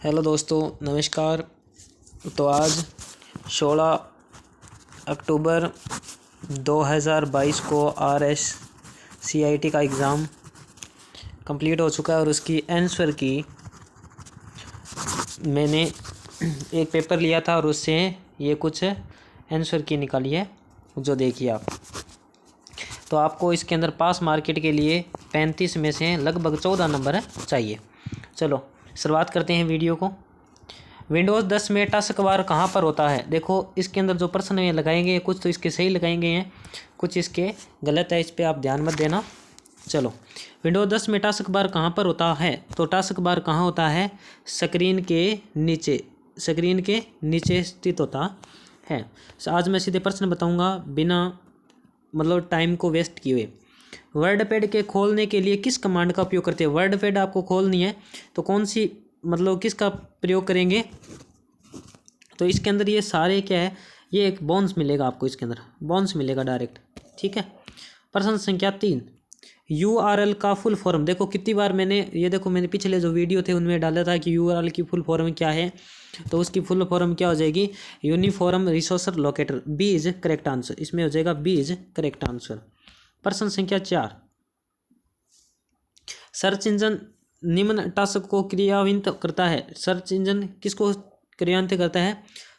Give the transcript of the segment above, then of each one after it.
Hello दोस्तों, नमस्कार। तो आज 16 अक्टूबर 2022 को RSCIT का एग्ज़ाम कंप्लीट हो चुका है और उसकी आंसर की मैंने एक पेपर लिया था और उससे ये कुछ आंसर की निकाली है, जो देखिए आप। तो आपको इसके अंदर पास मार्केट के लिए 35 में से लगभग 14 नंबर चाहिए। चलो शुरुआत करते हैं वीडियो को। विंडोज़ 10 में टास्क बार कहाँ पर होता है? देखो, इसके अंदर जो प्रश्न में लगाएंगे कुछ तो इसके सही लगाएंगे हैं, कुछ इसके गलत है, इस पर आप ध्यान मत देना। चलो, विंडोज़ 10 में टास्क बार कहाँ पर होता है? तो टास्क बार कहाँ होता है? स्क्रीन के नीचे स्थित होता है। आज मैं सीधे प्रश्न बताऊंगा बिना मतलब टाइम को वेस्ट किए हुए। वर्ड पैड के खोलने के लिए किस कमांड का उपयोग करते हैं? वर्ड पैड आपको खोलनी है तो कौन सी किसका प्रयोग करेंगे? तो इसके अंदर ये सारे क्या है, ये एक बोनस मिलेगा आपको, इसके अंदर बोनस मिलेगा डायरेक्ट। ठीक है। प्रश्न संख्या 3, URL का फुल फॉर्म। देखो कितनी बार मैंने पिछले जो वीडियो थे उनमें डाला था कि URL की फुल फॉर्म क्या है। तो उसकी फुल फॉर्म क्या हो जाएगी? Uniform resource locator. B is correct answer, इसमें हो जाएगा बी इज करेक्ट आंसर। प्रश्न संख्या 4, सर्च इंजन निम्न टास्क को क्रियान्वित करता है। सर्च इंजन किसको क्रियान्वित करता है?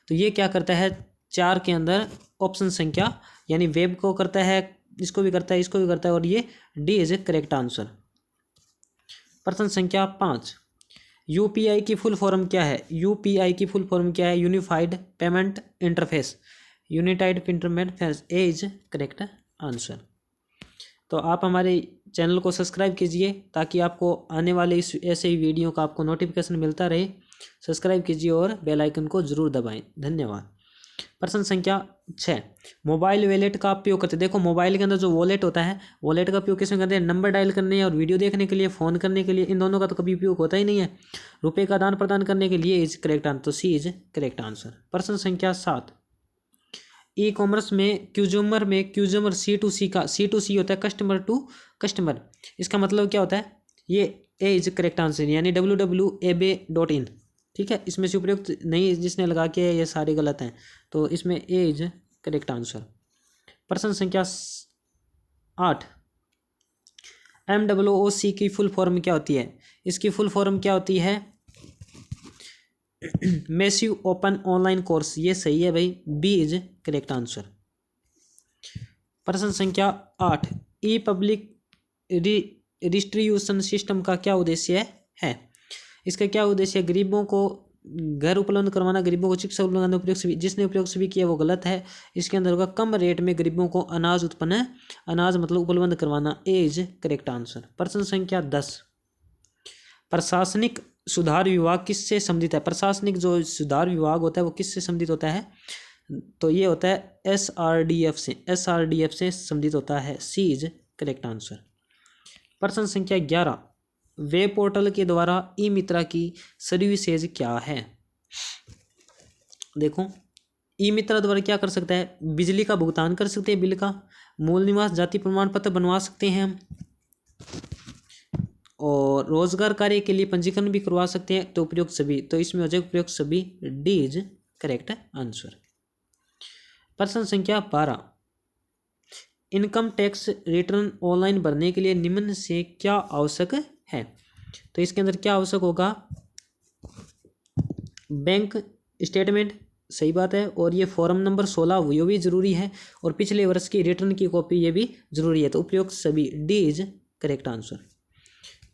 तो ये क्या करता है, 4 के अंदर ऑप्शन संख्या यानी वेब को करता है, इसको भी करता है, इसको भी करता है, और ये डी इज करेक्ट आंसर। प्रश्न संख्या 5, यूपीआई की फुल फॉर्म क्या है? यूपीआई की फुल फॉर्म क्या है? Unified payment interface. Unified payment A is correct answer. तो आप हमारे चैनल को सब्सक्राइब कीजिए ताकि आपको आने वाले इस ऐसे ही वीडियो का आपको नोटिफिकेशन मिलता रहे। सब्सक्राइब कीजिए और बेल आइकन को जरूर दबाएं। धन्यवाद। प्रश्न संख्या 6, मोबाइल वॉलेट का उपयोग करते हैं। देखो, मोबाइल के अंदर जो वॉलेट होता है, वॉलेट का उपयोग किसमें करते हैं? नंबर डायल करने और वीडियो देखने के लिए, फ़ोन करने के लिए। इन दोनों का तो कभी उपयोग होता ही नहीं है। रुपये का आदान प्रदान करने के लिए इज करेक्ट आंसर, तो सी इज करेक्ट आंसर। प्रश्न संख्या 7, ई कॉमर्स में क्यूजमर C2C होता है, कस्टमर टू कस्टमर। इसका मतलब क्या होता है? ये ए इज करेक्ट आंसर, यानी www.ebay.in। ठीक है, इसमें से उपयुक्त नहीं जिसने लगा के ये सारे गलत हैं, तो इसमें ए इज करेक्ट आंसर। प्रश्न संख्या 8, MOOC की फुल फॉर्म क्या होती है? इसकी फुल फॉर्म क्या होती है? Massive open online course. ये सही है भाई, बी इज करेक्ट आंसर। प्रश्न संख्या 8, ई पब्लिक डिस्ट्रीब्यूशन सिस्टम का क्या उद्देश्य है? इसका क्या उद्देश्य है? गरीबों को घर उपलब्ध करवाना, गरीबों को शिक्षा उपलब्ध करवाना। उपयोग सभी, जिसने उपयोग सभी किया वो गलत है। इसके अंदर होगा कम रेट में गरीबों को अनाज उपलब्ध करवाना। ए इज करेक्ट आंसर। प्रश्न संख्या 10, प्रशासनिक सुधार विभाग किससे संबंधित है? प्रशासनिक जो सुधार विभाग होता है वो किससे संबंधित होता है? तो ये होता है SRDF से संबंधित होता है। सी इज करेक्ट आंसर। प्रश्न संख्या 11, वेब पोर्टल के द्वारा ई मित्रा की सर्विसेज क्या है? देखो, ई मित्रा द्वारा क्या कर सकता है? बिजली का भुगतान कर सकते हैं, बिल का, मूल निवास जाति प्रमाण पत्र बनवा सकते हैं हम, और रोजगार कार्य के लिए पंजीकरण भी करवा सकते हैं। तो उपयुक्त सभी, तो इसमें हो जाएगा उपयुक्त सभी, डी इज करेक्ट आंसर। प्रश्न संख्या 12, इनकम टैक्स रिटर्न ऑनलाइन भरने के लिए निम्न से क्या आवश्यक है? तो इसके अंदर क्या आवश्यक होगा? बैंक स्टेटमेंट, सही बात है, और ये फॉर्म नंबर 16 ये भी जरूरी है, और पिछले वर्ष की रिटर्न की कॉपी ये भी जरूरी है। तो उपयुक्त सभी, डी इज करेक्ट आंसर।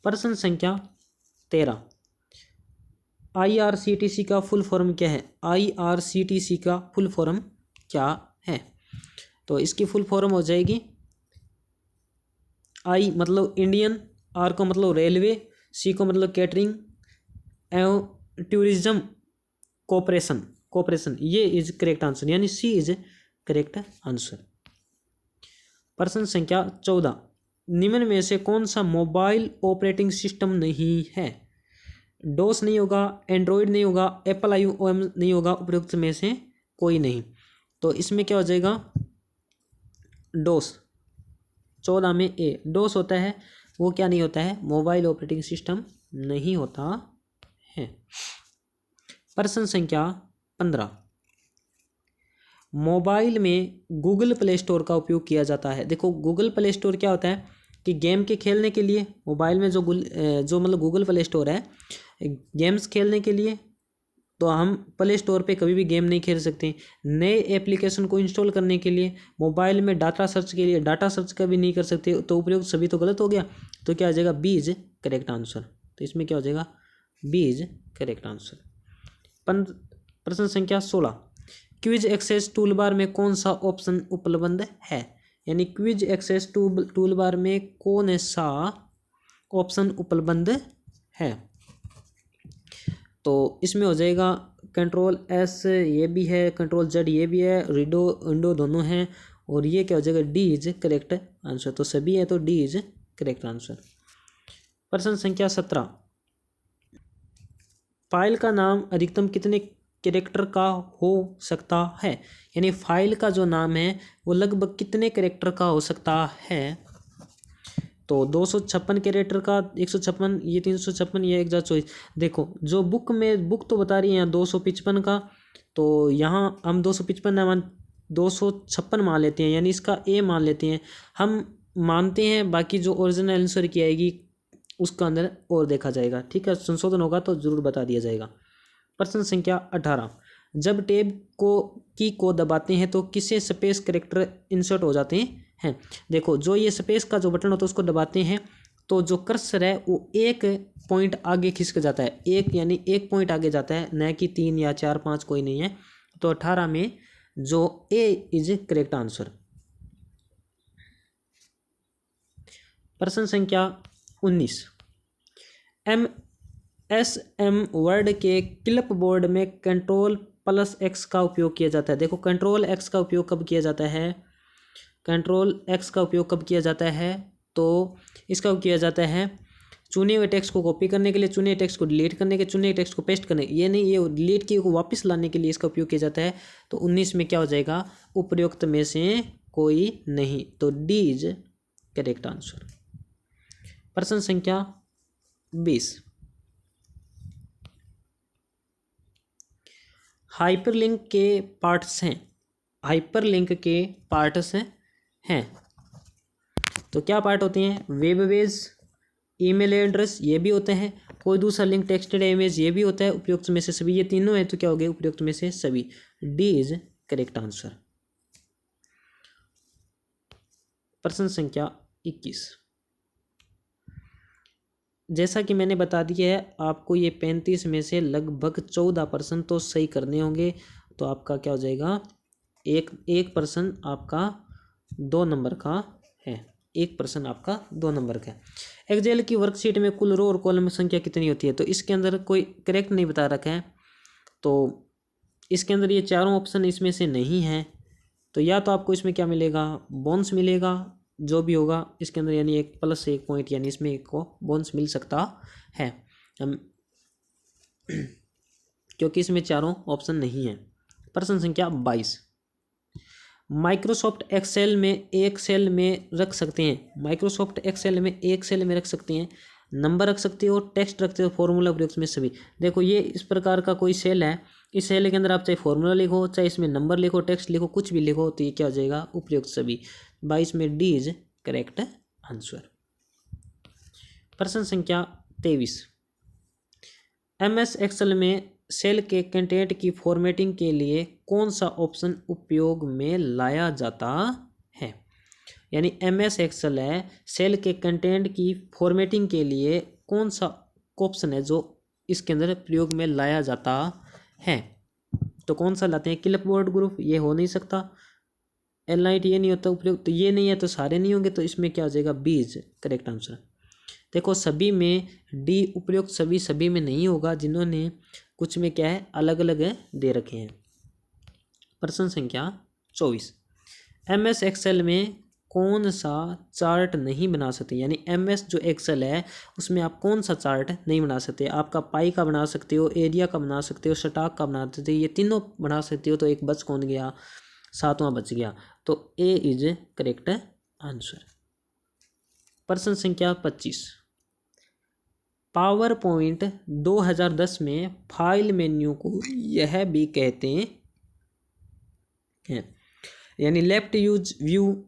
प्रश्न संख्या 13, IRCTC का फुल फॉर्म क्या है? IRCTC का फुल फॉर्म क्या है? तो इसकी फुल फॉर्म हो जाएगी, आई मतलब इंडियन, आर को मतलब रेलवे, सी को मतलब कैटरिंग एवं टूरिज्म कोऑपरेशन। ये इज करेक्ट आंसर, यानी सी इज करेक्ट आंसर। प्रश्न संख्या 14, निम्न में से कौन सा मोबाइल ऑपरेटिंग सिस्टम नहीं है? डोस नहीं होगा, एंड्रॉयड नहीं होगा, एप्पल IOM नहीं होगा, उपयुक्त में से कोई नहीं। तो इसमें क्या हो जाएगा? डोस। 14 में ए डोस होता है, वो क्या नहीं होता है? मोबाइल ऑपरेटिंग सिस्टम नहीं होता है। प्रश्न संख्या 15, मोबाइल में गूगल प्ले स्टोर का उपयोग किया जाता है। देखो गूगल प्ले स्टोर क्या होता है कि गेम के खेलने के लिए मोबाइल में जो मतलब गूगल प्ले स्टोर है गेम्स खेलने के लिए, तो हम प्ले स्टोर पे कभी भी गेम नहीं खेल सकते। नए एप्लीकेशन को इंस्टॉल करने के लिए, मोबाइल में डाटा सर्च के लिए डाटा सर्च कभी नहीं कर सकते। तो उपयोग सभी तो गलत हो गया, तो क्या आ जाएगा, बी इज करेक्ट आंसर। तो इसमें क्या हो जाएगा, बी इज करेक्ट आंसर। प्रश्न संख्या 16, क्विज एक्सेस टूलबार में कौन सा ऑप्शन उपलब्ध है। यानी क्विज एक्सेस टूलबार में कौन सा ऑप्शन उपलब्ध है। तो इसमें हो जाएगा कंट्रोल एस ये भी है, कंट्रोल जेड ये भी है, रीडो विंडो दोनों हैं, और ये क्या हो जाएगा, डी इज करेक्ट आंसर। तो सभी है तो डी इज करेक्ट आंसर। प्रश्न संख्या 17, फाइल का नाम अधिकतम कितने कैरेक्टर का हो सकता है। यानी फाइल का जो नाम है वो लगभग कितने कैरेक्टर का हो सकता है। तो 256 कैरेक्टर का, 156, ये 356, ये 1024। देखो जो बुक तो बता रही है यहाँ 255 का, तो यहाँ हम 255 256 मान लेते हैं, यानी इसका ए मान लेते हैं हम, मानते हैं। बाकी जो ओरिजिनल आंसर की आएगी उसका अंदर और देखा जाएगा, ठीक है। संशोधन होगा तो जरूर बता दिया जाएगा। प्रश्न संख्या 18, जब टैब को दबाते हैं तो किसे स्पेस कैरेक्टर इंसर्ट हो जाते हैं। देखो जो ये स्पेस का जो बटन होता है उसको दबाते हैं तो जो कर्सर है वो एक पॉइंट आगे खिसक जाता है, एक यानी एक पॉइंट आगे जाता है, न कि 3 या 4 5 कोई नहीं है। तो 18 में जो ए इज करेक्ट आंसर। प्रश्न संख्या 19, एम वर्ड के क्लिप बोर्ड में Ctrl+X का उपयोग किया जाता है। देखो Ctrl+X का उपयोग कब किया जाता है, Ctrl+X का उपयोग कब किया जाता है, तो इसका उपयोग किया जाता है चुने हुए टेक्स्ट को कॉपी करने के लिए, चुने हुए टेक्स्ट को डिलीट करने के, चुने हुए टेक्स्ट को पेस्ट करने, ये नहीं, ये डिलीट किए को वापस लाने के लिए इसका उपयोग किया जाता है। तो 19 में क्या हो जाएगा, उपयुक्त में से कोई नहीं, तो डी इज करेक्ट आंसर। प्रश्न संख्या 20, हाइपरलिंक के पार्ट्स हैं, हाइपरलिंक के पार्ट्स हैं। तो क्या पार्ट होते हैं, वेब पेज, ईमेल एड्रेस ये भी होते हैं, कोई दूसरा लिंक, टेक्स्टेड इमेज ये भी होता है। उपयुक्त में से सभी, ये तीनों हैं तो क्या हो गए, उपयुक्त में से सभी, डी इज करेक्ट आंसर। प्रश्न संख्या 21, जैसा कि मैंने बता दिया है आपको ये 35 में से लगभग 14% तो सही करने होंगे। तो आपका क्या हो जाएगा, एक पर्सन आपका 2 नंबर का है, 1% आपका 2 नंबर का है। एक्सेल की वर्कशीट में कुल रो और कॉलम संख्या कितनी होती है। तो इसके अंदर कोई करेक्ट नहीं बता रखा है, तो इसके अंदर ये चारों ऑप्शन इसमें से नहीं है। तो या तो आपको इसमें क्या मिलेगा, बोनस मिलेगा, जो भी होगा इसके अंदर, यानी 1+1 पॉइंट, यानी इसमें एक को बोनस मिल सकता है क्योंकि इसमें चारों ऑप्शन नहीं है। प्रश्न संख्या 22, माइक्रोसॉफ्ट एक्सेल में एक सेल में रख सकते हैं, माइक्रोसॉफ्ट एक्सेल में एक सेल में रख सकते हैं, नंबर रख सकते हो, टेक्स्ट रखते हो, फॉर्मूला उपयुक्त में सभी। देखो ये इस प्रकार का कोई सेल है, इस सेल के अंदर आप चाहे फॉर्मूला लिखो, चाहे इसमें नंबर लिखो, टेक्स्ट लिखो, कुछ भी लिखो, तो ये क्या हो जाएगा, उपयुक्त सभी। 22 में डी इज करेक्ट आंसर। प्रश्न संख्या 23, MS एक्सेल में सेल के कंटेंट की फॉर्मेटिंग के लिए कौन सा ऑप्शन उपयोग में लाया जाता है। यानी MS एक्सेल है, सेल के कंटेंट की फॉर्मेटिंग के लिए कौन सा ऑप्शन है जो इसके अंदर प्रयोग में लाया जाता है। तो कौन सा लाते हैं, क्लिपबोर्ड ग्रुप, ये हो नहीं सकता, एलाइट ये नहीं होता उपयोग, तो ये नहीं है तो सारे नहीं होंगे। तो इसमें क्या हो जाएगा, बी इज करेक्ट आंसर। देखो सभी में डी उपयुक्त, सभी में नहीं होगा, जिन्होंने कुछ में क्या है अलग अलग दे रखे हैं। प्रश्न संख्या 24, MS एक्सेल में कौन सा चार्ट नहीं बना सकते। यानी MS जो एक्सेल है उसमें आप कौन सा चार्ट नहीं बना सकते। आपका पाई का बना सकते हो, एरिया का बना सकते हो, स्टॉक का बना सकते हो, ये तीनों बना सकते हो। तो एक बच कौन गया, 7वां बच गया, तो ए इज करेक्ट आंसर। प्रश्न संख्या 25, पावर पॉइंट 2010 में फाइल मेन्यू को यह भी कहते हैं, यानी लेफ्ट यूज व्यू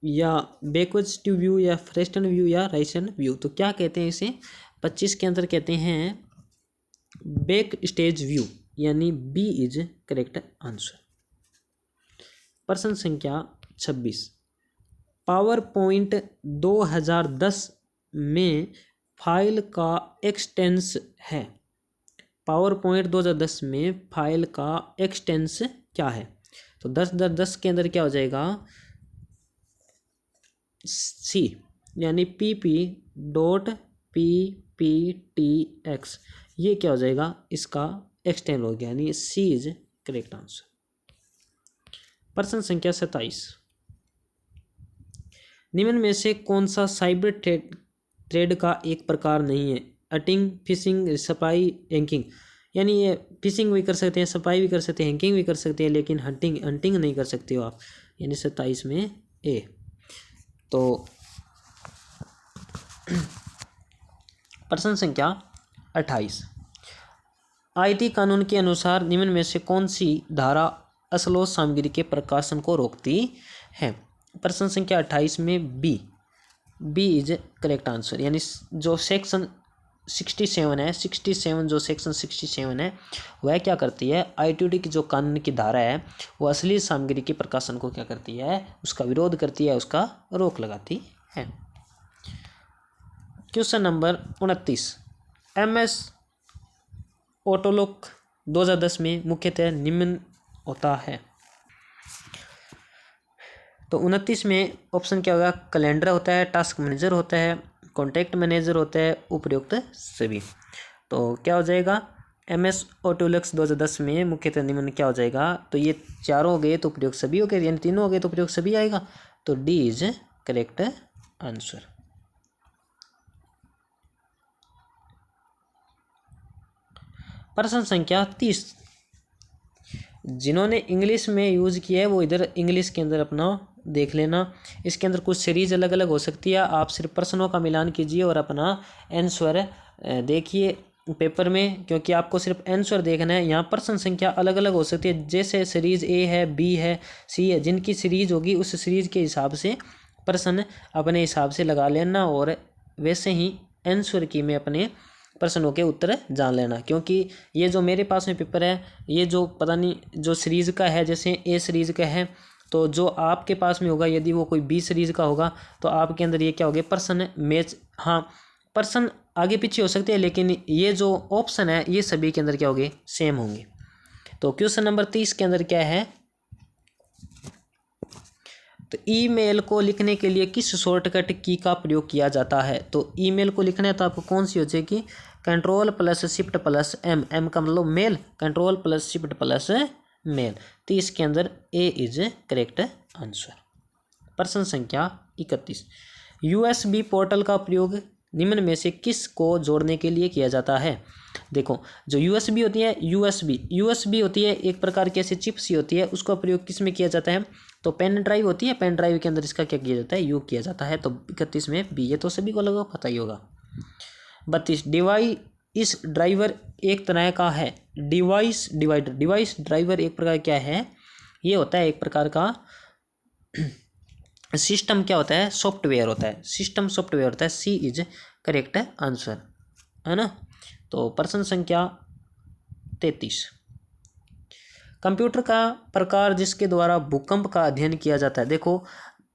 या बैकवर्ड्स टू व्यू या फ्रंट व्यू या राइट हैंड व्यू। तो क्या कहते हैं इसे? 25 के अंदर कहते हैं बैक स्टेज व्यू, यानी बी इज करेक्ट आंसर। प्रश्न संख्या 26, पावर पॉइंट 2010 में फाइल का एक्सटेंस है। पावर पॉइंट 2010 में फाइल का एक्सटेंस क्या है? तो 10 के अंदर क्या हो जाएगा? सी, यानी pp.pptx, ये क्या हो जाएगा? इसका एक्सटेंड हो गया, यानी सी इज करेक्ट आंसर। प्रश्न संख्या 27, निम्न में से कौन सा साइबर ट्रेड का एक प्रकार नहीं है? अटिंग, फिशिंग, सपाई, हैकिंग। यानी ये फिशिंग भी कर सकते हैं, सपाई भी कर सकते हैं, हैकिंग भी कर सकते हैं, लेकिन हंटिंग नहीं कर सकते हो आप, यानी 27 में ए। तो प्रश्न संख्या 28, आईटी कानून के अनुसार निम्न में से कौन सी धारा असलो सामग्री के प्रकाशन को रोकती है? प्रश्न संख्या 28 में बी इज करेक्ट आंसर, यानी जो सेक्शन 67 है, 67 जो सेक्शन 67 है वह क्या करती है? आईटीडी की जो कानून की धारा है वो असली सामग्री के प्रकाशन को क्या करती है? उसका विरोध करती है, उसका रोक लगाती है। क्वेश्चन नंबर 29, MS ऑटोलॉक 2010 में मुख्यतः निम्न होता है। तो 29 में ऑप्शन क्या होगा? कैलेंडर होता है, टास्क मैनेजर होता है, कॉन्टैक्ट मैनेजर होता है, उपयुक्त सभी। तो क्या हो जाएगा? MS ऑटोलॉक्स 2010 में मुख्यतः निम्न क्या हो जाएगा? तो ये चारों हो गए तो उपयुक्त सभी हो गए, यानी तीनों हो गए तो उपयुक्त सभी आएगा। तो डी इज करेक्ट आंसर। प्रश्न संख्या 30, जिन्होंने इंग्लिश में यूज़ किया है वो इधर इंग्लिश के अंदर अपना देख लेना। इसके अंदर कुछ सीरीज अलग अलग हो सकती है, आप सिर्फ प्रश्नों का मिलान कीजिए और अपना आंसर देखिए पेपर में, क्योंकि आपको सिर्फ आंसर देखना है। यहाँ प्रश्न संख्या अलग अलग हो सकती है, जैसे सीरीज ए है, बी है, सी है, जिनकी सीरीज होगी उस सीरीज के हिसाब से प्रश्न अपने हिसाब से लगा लेना और वैसे ही आंसर की में अपने प्रश्नों के उत्तर जान लेना। क्योंकि ये जो मेरे पास में पेपर है, ये जो पता नहीं जो सीरीज़ का है, जैसे ए सीरीज़ का है, तो जो आपके पास में होगा यदि वो कोई बी सीरीज़ का होगा तो आपके अंदर ये क्या होगा? प्रश्न मैच, हाँ प्रश्न आगे पीछे हो सकते हैं, लेकिन ये जो ऑप्शन है ये सभी के अंदर क्या होंगे? सेम होंगे। तो क्वेश्चन नंबर 30 के अंदर क्या है? तो ईमेल को लिखने के लिए किस शॉर्टकट की का प्रयोग किया जाता है? तो ईमेल को लिखना है तो आपको कौन सी हो जाएगी? Ctrl+Shift+M, एम का मतलब मेल, Ctrl+Shift+मेल। तो इसके अंदर ए इज करेक्ट आंसर। प्रश्न संख्या 31, USB पोर्टल का प्रयोग निम्न में से किस को जोड़ने के लिए किया जाता है? देखो जो USB होती है, USB होती है एक प्रकार की ऐसी चिप्स ही होती है, उसका प्रयोग किस में किया जाता है? तो पेन ड्राइव होती है, पेन ड्राइव के अंदर इसका क्या किया जाता है? यूज किया जाता है। तो 31 में बी, ये तो सभी को लगा पता ही होगा। 32, डिवाइस ड्राइवर एक तरह का है। डिवाइस ड्राइवर एक प्रकार क्या है? ये होता है एक प्रकार का सिस्टम, क्या होता है? सॉफ्टवेयर होता है, सिस्टम सॉफ्टवेयर होता है। सी इज करेक्ट आंसर, है ना। तो प्रश्न संख्या 33, कंप्यूटर का प्रकार जिसके द्वारा भूकंप का अध्ययन किया जाता है। देखो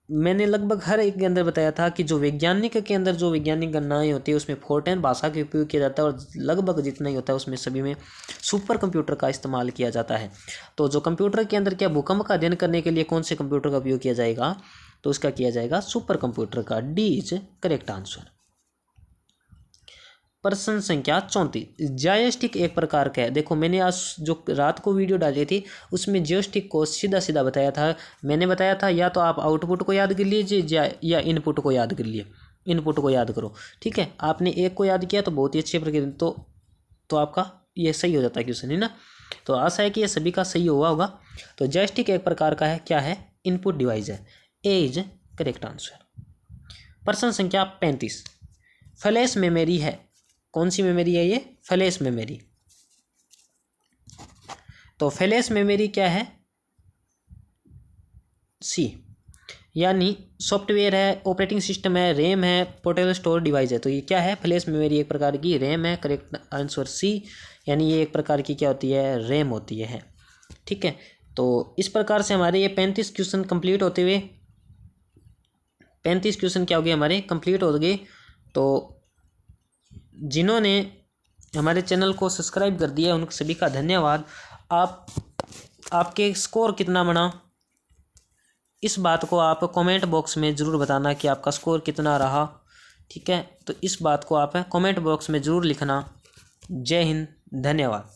मैंने लगभग हर एक के अंदर बताया था कि जो वैज्ञानिक के अंदर जो वैज्ञानिक गणनाएं होती है उसमें फोर्टेन भाषा का उपयोग किया जाता है, और लगभग जितना ही होता है उसमें सभी में सुपर कंप्यूटर का इस्तेमाल किया जाता है। तो जो कंप्यूटर के अंदर क्या भूकंप का अध्ययन करने के लिए कौन से कंप्यूटर का उपयोग किया जाएगा? तो उसका किया जाएगा सुपर कंप्यूटर का। D is correct answer. प्रश्न संख्या 34, जॉयस्टिक एक प्रकार का है। देखो मैंने आज जो रात को वीडियो डाली थी उसमें जॉयस्टिक को सीधा सीधा बताया था। मैंने बताया था या तो आप आउटपुट को याद कर लीजिए या इनपुट को याद कर लिए, इनपुट को याद करो, ठीक है। आपने एक को याद किया तो बहुत ही अच्छे प्रकार तो आपका ये सही हो जाता है क्वेश्चन, है ना। तो आशा है कि ये सभी का सही हुआ होगा। तो जॉयस्टिक एक प्रकार का है, क्या है? इनपुट डिवाइस है। ए इज करेक्ट आंसर। प्रश्न संख्या 35, फ्लैश मेमोरी है। कौन सी मेमोरी है ये? Flash memory. तो फ्लैश मेमोरी क्या है? सी, यानी सॉफ्टवेयर है, ऑपरेटिंग सिस्टम है, रैम है, पोर्टेबल स्टोर डिवाइस है। तो ये क्या है? फ्लैश मेमोरी एक प्रकार की रैम है। करेक्ट आंसर सी, यानी ये एक प्रकार की क्या होती है? रैम होती है। ठीक है, तो इस प्रकार से हमारे ये 35 क्वेश्चन कंप्लीट होते हुए 35 क्वेश्चन क्या हो गए हमारे? कंप्लीट हो गए। तो जिन्होंने हमारे चैनल को सब्सक्राइब कर दिया उन सभी का धन्यवाद। आपके स्कोर कितना बना, इस बात को आप कमेंट बॉक्स में ज़रूर बताना कि आपका स्कोर कितना रहा। ठीक है, तो इस बात को आप कमेंट बॉक्स में ज़रूर लिखना। जय हिंद, धन्यवाद।